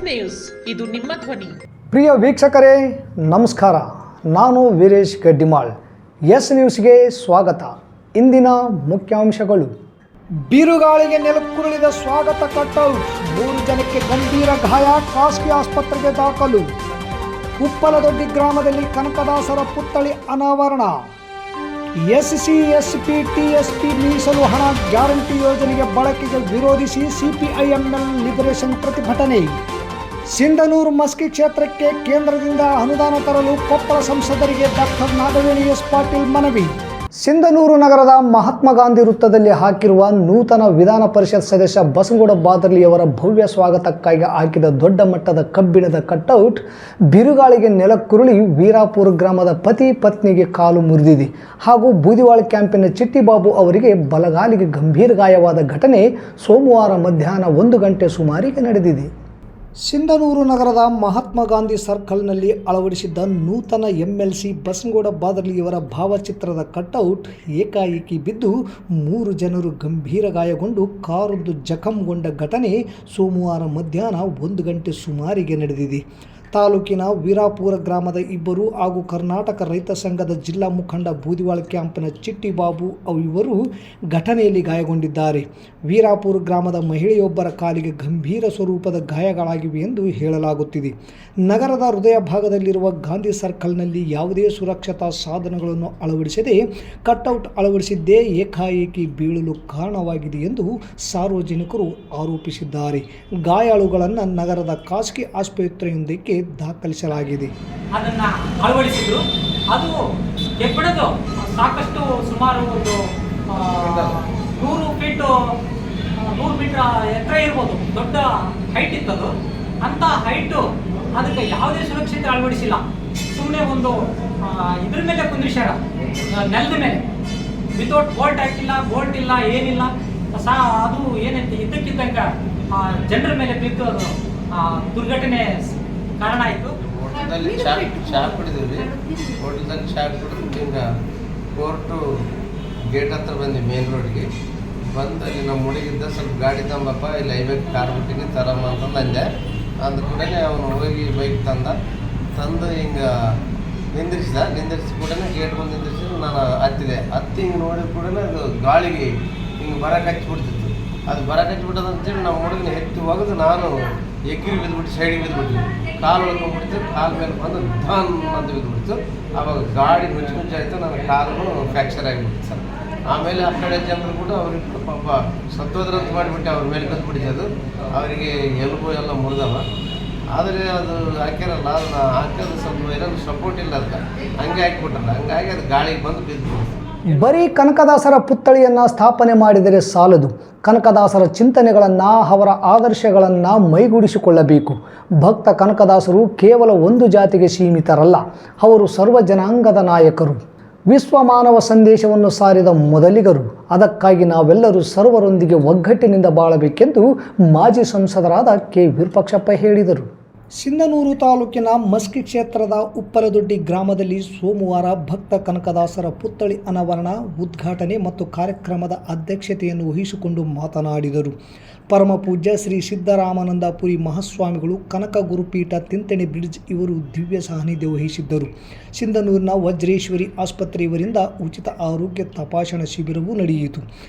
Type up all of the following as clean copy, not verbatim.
News, ಇದು ನಿಮ್ಮ ಧ್ವನಿ. ಪ್ರಿಯ ವೀಕ್ಷಕರೇ ನಮಸ್ಕಾರ. ನಾನು ವೀರೇಶ್ ಗಡ್ಡಿಮಾಳ್. ಎಸ್ ನ್ಯೂಸ್ಗೆ ಸ್ವಾಗತ. ಇಂದಿನ ಮುಖ್ಯಾಂಶಗಳು: ಬಿರುಗಾಳಿಗೆ ನೆಲಕ್ಕುರುಳಿದ ಸ್ವಾಗತ ಕಟ್ಔಟ್, 3 ಜನಕ್ಕೆ ಗಂಭೀರ ಗಾಯ, ಖಾಸಗಿ ಆಸ್ಪತ್ರೆಗೆ ದಾಖಲು. ಉಪ್ಪಲದೊಡ್ಡಿ ಗ್ರಾಮದಲ್ಲಿ ಕನಕದಾಸರ ಪುತ್ಥಳಿ ಅನಾವರಣ. ಎಸ್ಸಿ ಎಸ್ಪಿ ಟಿಎಸ್ಪಿ ಮೀಸಲು ಹಣ ಗ್ಯಾರಂಟಿ ಯೋಜನೆಗೆ ಬಳಕೆಗೆ ವಿರೋಧಿಸಿ ಸಿಪಿಐಎಂಎಲ್ ಲಿಬರೇಷನ್ ಪ್ರತಿಭಟನೆ. ಸಿಂಧನೂರು ಮಸ್ಕಿ ಕ್ಷೇತ್ರಕ್ಕೆ ಕೇಂದ್ರದಿಂದ ಅನುದಾನ ತರಲು ಕೊಪ್ಪಳ ಸಂಸದರಿಗೆ ಡಾಕ್ಟರ್ ನಾಗವೇಣಿ ಎಸ್ ಪಾಟೀಲ್ ಮನವಿ. ಸಿಂಧನೂರು ನಗರದ ಮಹಾತ್ಮ ಗಾಂಧಿ ವೃತ್ತದಲ್ಲಿ ಹಾಕಿರುವ ನೂತನ ವಿಧಾನ ಪರಿಷತ್ ಸದಸ್ಯ ಬಸನಗೌಡ ಬಾದರ್ಲಿಯವರ ಭವ್ಯ ಸ್ವಾಗತಕ್ಕಾಗಿ ಹಾಕಿದ ದೊಡ್ಡ ಮಟ್ಟದ ಕಬ್ಬಿಣದ ಕಟ್ಔಟ್ ಬಿರುಗಾಳಿಗೆ ನೆಲಕ್ಕುರುಳಿ ವೀರಾಪುರ ಗ್ರಾಮದ ಪತಿ ಪತ್ನಿಗೆ ಕಾಲು ಮುರಿದಿದೆ ಹಾಗೂ ಬೂದಿವಾಳ ಕ್ಯಾಂಪಿನ ಚಿಟ್ಟಿಬಾಬು ಅವರಿಗೆ ಬಲಗಾಲಿಗೆ ಗಂಭೀರ ಗಾಯವಾದ ಘಟನೆ ಸೋಮವಾರ ಮಧ್ಯಾಹ್ನ 1 ಗಂಟೆ ಸುಮಾರಿಗೆ ನಡೆದಿದೆ. ಸಿಂಧನೂರು ನಗರದ ಮಹಾತ್ಮ ಗಾಂಧಿ ಸರ್ಕಲ್ನಲ್ಲಿ ಅಳವಡಿಸಿದ್ದ ನೂತನ ಎಂಎಲ್ಸಿ ಬಸನಗೌಡ ಬಾದರ್ಲಿಯವರ ಭಾವಚಿತ್ರದ ಕಟ್ಔಟ್ ಏಕಾಏಕಿ ಬಿದ್ದು 3 ಜನರು ಗಂಭೀರ ಗಾಯಗೊಂಡು ಕಾರೊಂದು ಜಖಂಗೊಂಡ ಘಟನೆ ಸೋಮವಾರ ಮಧ್ಯಾಹ್ನ 1 ಗಂಟೆ ಸುಮಾರಿಗೆ ನಡೆದಿದೆ. ತಾಲೂಕಿನ ವೀರಾಪುರ ಗ್ರಾಮದ ಇಬ್ಬರು ಹಾಗೂ ಕರ್ನಾಟಕ ರೈತ ಸಂಘದ ಜಿಲ್ಲಾ ಮುಖಂಡ ಬೂದಿವಾಳ ಕ್ಯಾಂಪಿನ ಚಿಟ್ಟಿಬಾಬು ಇವರು ಘಟನೆಯಲ್ಲಿ ಗಾಯಗೊಂಡಿದ್ದಾರೆ. ವೀರಾಪುರ ಗ್ರಾಮದ ಮಹಿಳೆಯೊಬ್ಬರ ಕಾಲಿಗೆ ಗಂಭೀರ ಸ್ವರೂಪದ ಗಾಯಗಳಾಗಿವೆ ಎಂದು ಹೇಳಲಾಗುತ್ತಿದೆ. ನಗರದ ಹೃದಯ ಭಾಗದಲ್ಲಿರುವ ಗಾಂಧಿ ಸರ್ಕಲ್ನಲ್ಲಿ ಯಾವುದೇ ಸುರಕ್ಷತಾ ಸಾಧನಗಳನ್ನು ಅಳವಡಿಸದೆ ಕಟ್ಔಟ್ ಅಳವಡಿಸಿದ್ದೇ ಏಕಾಏಕಿ ಬೀಳಲು ಕಾರಣವಾಗಿದೆ ಎಂದು ಸಾರ್ವಜನಿಕರು ಆರೋಪಿಸಿದ್ದಾರೆ. ಗಾಯಾಳುಗಳನ್ನು ನಗರದ ಖಾಸಗಿ ಆಸ್ಪತ್ರೆಯೊಂದಕ್ಕೆ ದಾಖಲಿಸಲಾಗಿದೆ. ಅದನ್ನು ಅಳವಡಿಸಿದ್ರು. ಅದು ಎಬ್ಬಡದು ಸಾಕಷ್ಟು ಸುಮಾರು ಒಂದು 100 ಮೀಟರ್ ಎತ್ತರ ಇರ್ಬೋದು. ದೊಡ್ಡ ಹೈಟ್ ಇತ್ತದು. ಅಂಥ ಹೈಟು ಅದಕ್ಕೆ ಯಾವುದೇ ಸುರಕ್ಷತೆ ಅಳವಡಿಸಿಲ್ಲ. ಸುಮ್ಮನೆ ಒಂದು ಇದ್ರ ಮೇಲೆ ಕುಂದ್ರಿಸ್ಯಾರ, ನೆಲದ ಮೇಲೆ. ವಿತೌಟ್ ಬೋಲ್ಟ್ ಹಾಕಿಲ್ಲ, ಬೋಲ್ಟ್ ಇಲ್ಲ, ಏನಿಲ್ಲ. ಅದು ಏನೈತಿ ಇದ್ದಕ್ಕಿದ್ದಂಗೆ ಜನರ ಮೇಲೆ ಬಿದ್ದು ಅದು ದುರ್ಘಟನೆ ಕಾರಣ ಆಯಿತು. ಹೋಟೆಲ್ದಲ್ಲಿ ಚಹಾ ಕುಡಿದ್ವಿ. ಹೋಟೆಲ್ದಲ್ಲಿ ಚಹಾ ಕುಡಿದು ಹಿಂಗೆ ಕೋರ್ಟು ಗೇಟ್ ಹತ್ರ ಬಂದ್ವಿ, ಮೇನ್ ರೋಡ್ಗೆ ಬಂದು ಅಲ್ಲಿ ನಮ್ಮ ಹುಡುಗಿದ್ದ ಸ್ವಲ್ಪ ಗಾಡಿ ತಂಬಪ್ಪ, ಇಲ್ಲಿ ಹೈವೇಗೆ ಕಾರ್ ಬಿಟ್ಟಿನಿ ತರಮ್ಮ ಅಂತಂದು ಅಂದೆ. ಅಂದ ಕೂಡಲೇ ಅವನು ಹೋಗಿ ಬೈಕ್ ತಂದು ಹಿಂಗೆ ನಿಂದಿರಿಸಿ ಕೂಡಲೇ ಗೇಟ್ ಬಂದು ನಿಂದಿರಿಸಿ ನಾನು ಹತ್ತಿದೆ. ಹಿಂಗೆ ನೋಡಿದ ಕೂಡಲೇ ಅದು ಗಾಳಿಗೆ ಹಿಂಗೆ ಬರಕ್ಕೆ ಹಚ್ಚಿಬಿಡ್ತಿತ್ತು. ಅದು ಬರಕ್ಕೆ ಹಚ್ಚಿಬಿಟ್ಟದು ಅಂತೇಳಿ ನಮ್ಮ ಹುಡುಗನ ಎತ್ತಿ ಹೋಗೋದು ನಾನು ಎಗ್ರಿ ಬಿದ್ದುಬಿಟ್ಟು ಸೈಡಿಗೆ ಬಿದ್ದುಬಿಟ್ವಿ. ಕಾಲು ಉಳ್ಕೊಂಡ್ಬಿಡ್ತು. ಕಾಲು ಮೇಲೆ ಬಂದು ಧನ್ ಅಂತ ಬಿದ್ದುಬಿಡ್ತು. ಆವಾಗ ಗಾಡಿ ಮುಚ್ಚಿ ಆಯಿತು. ನನ್ನ ಕಾಲು ಫ್ರ್ಯಾಕ್ಚರ್ ಆಗಿಬಿಡ್ತು ಸರ್. ಆಮೇಲೆ ಆ ಕಡೆ ಜನರು ಕೂಡ ಅವ್ರಿಗೆ ಪಾಪ ಸತ್ತೋದ್ರಂತ ಮಾಡಿಬಿಟ್ಟು ಅವ್ರ ಮೇಲೆ ಬಿದ್ದುಬಿಟ್ಟಿದ್ದು. ಅವರಿಗೆ ಎಲುಬು ಎಲ್ಲ ಮುರಿದವ. ಆದರೆ ಅದು ಹಾಕ್ಯಾರಲ್ಲ, ಅದನ್ನು ಹಾಕೋದು ಸ್ವಲ್ಪ ಏನಾದ್ರು ಸಪೋರ್ಟ್ ಇಲ್ಲ, ಅದಕ್ಕೆ ಹಂಗೆ ಹಾಕಿಬಿಟ್ರಲ್ಲ. ಹಂಗಾಗಿ ಅದು ಗಾಳಿಗೆ ಬಂದು ಬಿದ್ದುಬಿಡ್ತು. ಬರೀ ಕನಕದಾಸರ ಪುತ್ಥಳಿಯನ್ನು ಸ್ಥಾಪನೆ ಮಾಡಿದರೆ ಸಾಲದು. ಕನಕದಾಸರ ಚಿಂತನೆಗಳನ್ನು, ಅವರ ಆದರ್ಶಗಳನ್ನು ಮೈಗೂಡಿಸಿಕೊಳ್ಳಬೇಕು. ಭಕ್ತ ಕನಕದಾಸರು ಕೇವಲ ಒಂದು ಜಾತಿಗೆ ಸೀಮಿತರಲ್ಲ, ಅವರು ಸರ್ವ ಜನಾಂಗದ ನಾಯಕರು, ವಿಶ್ವ ಮಾನವ ಸಂದೇಶವನ್ನು ಸಾರಿದ ಮೊದಲಿಗರು. ಅದಕ್ಕಾಗಿ ನಾವೆಲ್ಲರೂ ಸರ್ವರೊಂದಿಗೆ ಒಗ್ಗಟ್ಟಿನಿಂದ ಬಾಳಬೇಕೆಂದು ಮಾಜಿ ಸಂಸದರಾದ ಕೆ ವಿರೂಪಾಕ್ಷಪ್ಪ ಹೇಳಿದರು. ಸಿಂಧನೂರು ತಾಲೂಕಿನ ಮಸ್ಕಿ ಕ್ಷೇತ್ರದ ಉಪ್ಪಲದೊಡ್ಡಿ ಗ್ರಾಮದಲ್ಲಿ ಸೋಮವಾರ ಭಕ್ತ ಕನಕದಾಸರ ಪುತ್ಥಳಿ ಅನಾವರಣ, ಉದ್ಘಾಟನೆ ಮತ್ತು ಕಾರ್ಯಕ್ರಮದ ಅಧ್ಯಕ್ಷತೆಯನ್ನು ವಹಿಸಿಕೊಂಡು ಮಾತನಾಡಿದರು. ಪರಮ ಪೂಜ್ಯ ಶ್ರೀ ಸಿದ್ದರಾಮಾನಂದಪುರಿ ಮಹಾಸ್ವಾಮಿಗಳು, ಕನಕ ಗುರುಪೀಠ ತಿಂತಣಿ ಬ್ರಿಡ್ಜ್ ಇವರು ದಿವ್ಯ ಸಾನ್ನಿಧ್ಯ ವಹಿಸಿದ್ದರು. ಸಿಂಧನೂರಿನ ವಜ್ರೇಶ್ವರಿ ಆಸ್ಪತ್ರೆಯವರಿಂದ ಉಚಿತ ಆರೋಗ್ಯ ತಪಾಸಣಾ ಶಿಬಿರವೂ ನಡೆಯಿತು.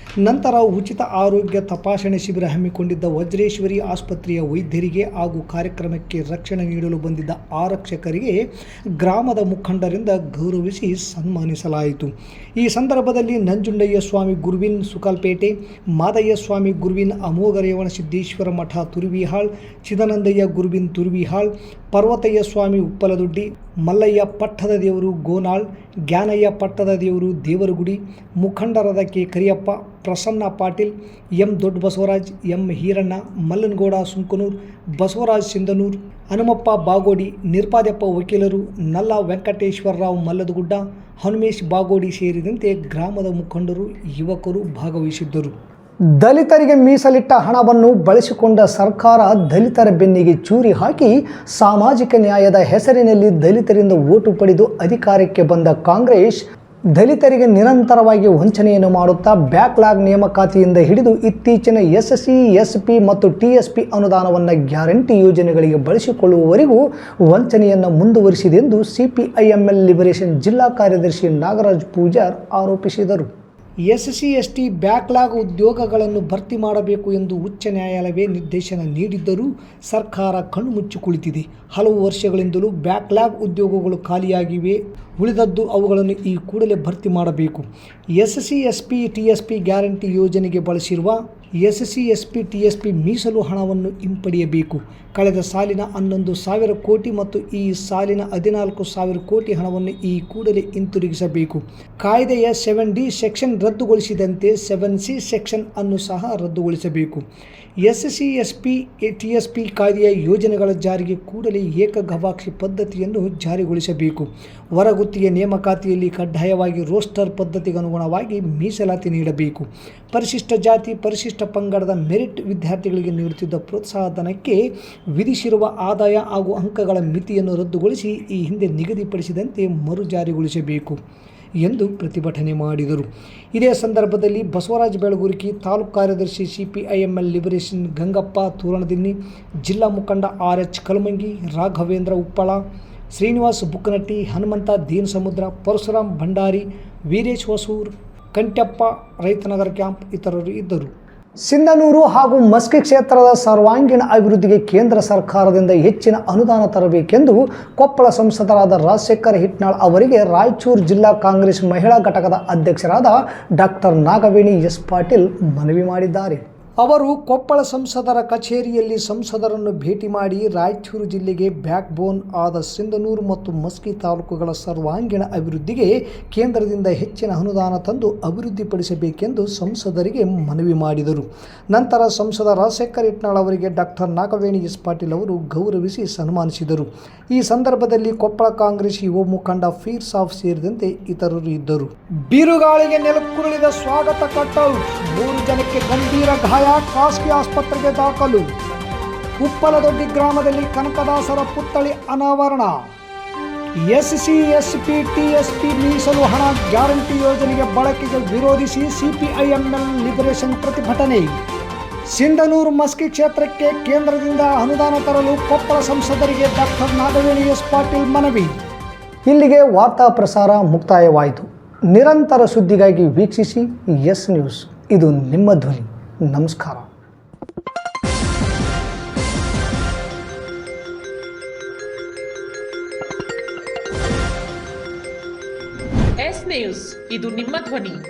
ನಂತರ ಉಚಿತ ಆರೋಗ್ಯ ತಪಾಸಣೆ ಶಿಬಿರ ಹಮ್ಮಿಕೊಂಡಿದ್ದ ವಜ್ರೇಶ್ವರಿ ಆಸ್ಪತ್ರೆಯ ವೈದ್ಯರಿಗೆ ಹಾಗೂ ಕಾರ್ಯಕ್ರಮಕ್ಕೆ ರಕ್ಷಣೆ ನೀಡಲು ಬಂದಿದ್ದ ಆರಕ್ಷಕರಿಗೆ ಗ್ರಾಮದ ಮುಖಂಡರಿಂದ ಗೌರವಿಸಿ ಸನ್ಮಾನಿಸಲಾಯಿತು. ಈ ಸಂದರ್ಭದಲ್ಲಿ ನಂಜುಂಡಯ್ಯ ಸ್ವಾಮಿ ಗುರುವಿನ್ ಸುಕಲ್ಪೇಟೆ, ಮಾದಯ್ಯ ಸ್ವಾಮಿ ಗುರುವಿನ್ ಅಮೋಘ ರೇವಣಸಿದ್ದೇಶ್ವರ ಮಠ ತುರುವಿಹಾಳ್, ಚಿದಾನಂದಯ್ಯ ಗುರುವಿನ್ ತುರುವಿಹಾಳ್, ಪರ್ವತಯ್ಯ ಸ್ವಾಮಿ ಉಪ್ಪಲದೊಡ್ಡಿ, ಮಲ್ಲಯ್ಯ ಪಟ್ಟದ ದೇವರು ಗೋನಾಳ್, ಜ್ಞಾನಯ್ಯ ಪಟ್ಟದ ದೇವರು ದೇವರಗುಡಿ, ಮುಖಂಡರಾದ ಕೆ ಕರಿಯಪ್ಪ, ಪ್ರಸನ್ನ ಪಾಟೀಲ್, ಎಂ ದೊಡ್ಡ ಬಸವರಾಜ್, ಎಂ ಹೀರಣ್ಣ, ಮಲ್ಲನಗೌಡ ಸುಂಕನೂರ್, ಬಸವರಾಜ್ ಸಿಂಧನೂರ್, ಹನುಮಪ್ಪ ಬಾಗೋಡಿ, ನಿರ್ಪಾದ್ಯಪ್ಪ ವಕೀಲರು, ನಲ್ಲ ವೆಂಕಟೇಶ್ವರರಾವ್ ಮಲ್ಲದಗುಡ್ಡ, ಹನುಮೇಶ್ ಬಾಗೋಡಿ ಸೇರಿದಂತೆ ಗ್ರಾಮದ ಮುಖಂಡರು, ಯುವಕರು ಭಾಗವಹಿಸಿದ್ದರು. ದಲಿತರಿಗೆ ಮೀಸಲಿಟ್ಟ ಹಣವನ್ನು ಬಳಸಿಕೊಂಡ ಸರ್ಕಾರ ದಲಿತರ ಬೆನ್ನಿಗೆ ಚೂರಿ ಹಾಕಿ ಸಾಮಾಜಿಕ ನ್ಯಾಯದ ಹೆಸರಿನಲ್ಲಿ ದಲಿತರಿಂದ ಓಟು ಪಡೆದು ಅಧಿಕಾರಕ್ಕೆ ಬಂದ ಕಾಂಗ್ರೆಸ್ ದಲಿತರಿಗೆ ನಿರಂತರವಾಗಿ ವಂಚನೆಯನ್ನು ಮಾಡುತ್ತಾ ಬ್ಯಾಕ್ಲಾಗ್ ನೇಮಕಾತಿಯಿಂದ ಹಿಡಿದು ಇತ್ತೀಚಿನ SC, SP ಮತ್ತು TSP ಅನುದಾನವನ್ನು ಗ್ಯಾರಂಟಿ ಯೋಜನೆಗಳಿಗೆ ಬಳಸಿಕೊಳ್ಳುವವರೆಗೂ ವಂಚನೆಯನ್ನು ಮುಂದುವರಿಸಿದೆ ಎಂದು CPIML ಲಿಬರೇಷನ್ ಜಿಲ್ಲಾ ಕಾರ್ಯದರ್ಶಿ ನಾಗರಾಜ್ ಪೂಜಾರ್ ಆರೋಪಿಸಿದರು. SC, ST ಬ್ಯಾಕ್ಲಾಗ್ ಉದ್ಯೋಗಗಳನ್ನು ಭರ್ತಿ ಮಾಡಬೇಕು ಎಂದು ಉಚ್ಚ ನ್ಯಾಯಾಲಯವೇ ನಿರ್ದೇಶನ ನೀಡಿದ್ದರೂ ಸರ್ಕಾರ ಕಣ್ಣು ಮುಚ್ಚಿ ಕುಳಿತಿದೆ. ಹಲವು ವರ್ಷಗಳಿಂದಲೂ ಬ್ಯಾಕ್ಲಾಗ್ ಉದ್ಯೋಗಗಳು ಖಾಲಿಯಾಗಿವೆ. ಉಳಿದದ್ದು ಅವುಗಳನ್ನು ಈ ಕೂಡಲೇ ಭರ್ತಿ ಮಾಡಬೇಕು. SC, SP, TSP ಗ್ಯಾರಂಟಿ ಯೋಜನೆಗೆ ಬಳಸಿರುವ SC, SP, TSP ಮೀಸಲು ಹಣವನ್ನು ಹಿಂಪಡೆಯಬೇಕು. ಕಳೆದ ಸಾಲಿನ 11,000 ಕೋಟಿ ಮತ್ತು ಈ ಸಾಲಿನ 14,000 ಕೋಟಿ ಹಣವನ್ನು ಈ ಕೂಡಲೇ ಹಿಂತಿರುಗಿಸಬೇಕು. ಕಾಯ್ದೆಯ 7D ಸೆಕ್ಷನ್ ರದ್ದುಗೊಳಿಸಿದಂತೆ 7C ಸೆಕ್ಷನ್ ಅನ್ನು ಸಹ ರದ್ದುಗೊಳಿಸಬೇಕು. SC, SP, TSP ಕಾಯ್ದೆಯ ಯೋಜನೆಗಳ ಜಾರಿಗೆ ಕೂಡಲೇ ಏಕಗವಾಕ್ಷಿ ಪದ್ಧತಿಯನ್ನು ಜಾರಿಗೊಳಿಸಬೇಕು. ಹೊರಗುತ್ತಿಗೆ ನೇಮಕಾತಿಯಲ್ಲಿ ಕಡ್ಡಾಯವಾಗಿ ರೋಸ್ಟರ್ ಪದ್ಧತಿಗನುಗುಣವಾಗಿ ಮೀಸಲಾತಿ ನೀಡಬೇಕು. ಪರಿಶಿಷ್ಟ ಜಾತಿ, ಪರಿಶಿಷ್ಟ ಪಂಗಡದ ಮೆರಿಟ್ ವಿದ್ಯಾರ್ಥಿಗಳಿಗೆ ನೀಡುತ್ತಿದ್ದ ಪ್ರೋತ್ಸಾಹಧನಕ್ಕೆ ವಿಧಿಸಿರುವ ಆದಾಯ ಹಾಗೂ ಅಂಕಗಳ ಮಿತಿಯನ್ನು ರದ್ದುಗೊಳಿಸಿ ಈ ಹಿಂದೆ ನಿಗದಿಪಡಿಸಿದಂತೆ ಮರು ಜಾರಿಗೊಳಿಸಬೇಕು ಎಂದು ಪ್ರತಿಭಟನೆ ಮಾಡಿದರು. ಇದೇ ಸಂದರ್ಭದಲ್ಲಿ ಬಸವರಾಜ ಬೆಳಗುರ್ಕಿ, ತಾಲೂಕು ಕಾರ್ಯದರ್ಶಿ CPIML ಲಿಬರೇಷನ್ ಗಂಗಪ್ಪ ತೂರಣದಿನ್ನಿ, ಜಿಲ್ಲಾ ಮುಖಂಡ RH ಕಲಮಂಗಿ, ರಾಘವೇಂದ್ರ ಉಪ್ಪಳ, ಶ್ರೀನಿವಾಸ್ ಬುಕ್ಕನಟ್ಟಿ, ಹನುಮಂತ ದೀನಸಮುದ್ರ, ಪರಶುರಾಮ್ ಭಂಡಾರಿ, ವೀರೇಶ್ ಹೊಸೂರ್, ಕಂಟ್ಯಪ್ಪ ರೈತನಗರ ಕ್ಯಾಂಪ್ ಇತರರು ಇದ್ದರು. ಸಿಂಧನೂರು ಹಾಗೂ ಮಸ್ಕಿ ಕ್ಷೇತ್ರದ ಸರ್ವಾಂಗೀಣ ಅಭಿವೃದ್ಧಿಗೆ ಕೇಂದ್ರ ಸರ್ಕಾರದಿಂದ ಹೆಚ್ಚಿನ ಅನುದಾನ ತರಬೇಕೆಂದು ಕೊಪ್ಪಳ ಸಂಸದರಾದ ರಾಜಶೇಖರ್ ಹಿಟ್ನಾಳ್ ಅವರಿಗೆ ರಾಯಚೂರು ಜಿಲ್ಲಾ ಕಾಂಗ್ರೆಸ್ ಮಹಿಳಾ ಘಟಕದ ಅಧ್ಯಕ್ಷರಾದ ಡಾಕ್ಟರ್ ನಾಗವೇಣಿ ಎಸ್ ಪಾಟೀಲ್ ಮನವಿ ಮಾಡಿದ್ದಾರೆ. ಅವರು ಕೊಪ್ಪಳ ಸಂಸದರ ಕಚೇರಿಯಲ್ಲಿ ಸಂಸದರನ್ನು ಭೇಟಿ ಮಾಡಿ ರಾಯಚೂರು ಜಿಲ್ಲೆಗೆ ಬ್ಯಾಕ್ ಬೋನ್ ಆದ ಸಿಂಧನೂರು ಮತ್ತು ಮಸ್ಕಿ ತಾಲೂಕುಗಳ ಸರ್ವಾಂಗೀಣ ಅಭಿವೃದ್ಧಿಗೆ ಕೇಂದ್ರದಿಂದ ಹೆಚ್ಚಿನ ಅನುದಾನ ತಂದು ಅಭಿವೃದ್ಧಿಪಡಿಸಬೇಕೆಂದು ಸಂಸದರಿಗೆ ಮನವಿ ಮಾಡಿದರು. ನಂತರ ಸಂಸದ ರಾಜಶೇಖರ್ ಹಿಟ್ನಾಳ್ ಅವರಿಗೆ ಡಾಕ್ಟರ್ ನಾಗವೇಣಿ ಎಸ್ ಪಾಟೀಲ್ ಅವರು ಗೌರವಿಸಿ ಸನ್ಮಾನಿಸಿದರು. ಈ ಸಂದರ್ಭದಲ್ಲಿ ಕೊಪ್ಪಳ ಕಾಂಗ್ರೆಸ್ ಯುವ ಮುಖಂಡ ಫೀರ್ ಸಾಫ್ ಸೇರಿದಂತೆ ಇತರರು ಇದ್ದರು. ಬಿರುಗಾಳಿಗೆ ನೆಲಕ್ಕುರುಳಿದ ಸ್ವಾಗತ ಕಟೌಟ್, 3 ಜನಕ್ಕೆ ಗಂಭೀರ ಗಾಯ, ಖಾಸಗಿ ಆಸ್ಪತ್ರೆಗೆ ದಾಖಲು. ಉಪ್ಪಲದೊಡ್ಡಿ ಗ್ರಾಮದಲ್ಲಿ ಕನಕದಾಸರ ಪುತ್ಥಳಿ ಅನಾವರಣ. SC, SP, TSP ಮೀಸಲು ಹಣ ಗ್ಯಾರಂಟಿ ಯೋಜನೆಗೆ ಬಳಕೆಗೆ ವಿರೋಧಿಸಿ CPIML ಲಿಬರೇಷನ್ ಪ್ರತಿಭಟನೆ. ಸಿಂಧನೂರು ಮಸ್ಕಿ ಕ್ಷೇತ್ರಕ್ಕೆ ಕೇಂದ್ರದಿಂದ ಅನುದಾನ ತರಲು ಕೊಪ್ಪಳ ಸಂಸದರಿಗೆ ಡಾಕ್ಟರ್ ನಾಗವೇಣಿ ಎಸ್ ಪಾಟೀಲ್ ಮನವಿ. ಇಲ್ಲಿಗೆ ವಾರ್ತಾ ಪ್ರಸಾರ ಮುಕ್ತಾಯವಾಯಿತು. ನಿರಂತರ ಸುದ್ದಿಗಾಗಿ ವೀಕ್ಷಿಸಿ ಎಸ್ ನ್ಯೂಸ್. ಇದು ನಿಮ್ಮ ಧ್ವನಿ. ನಮಸ್ಕಾರ. ಎಸ್ ನ್ಯೂಸ್, ಇದು ನಿಮ್ಮ ಧ್ವನಿ.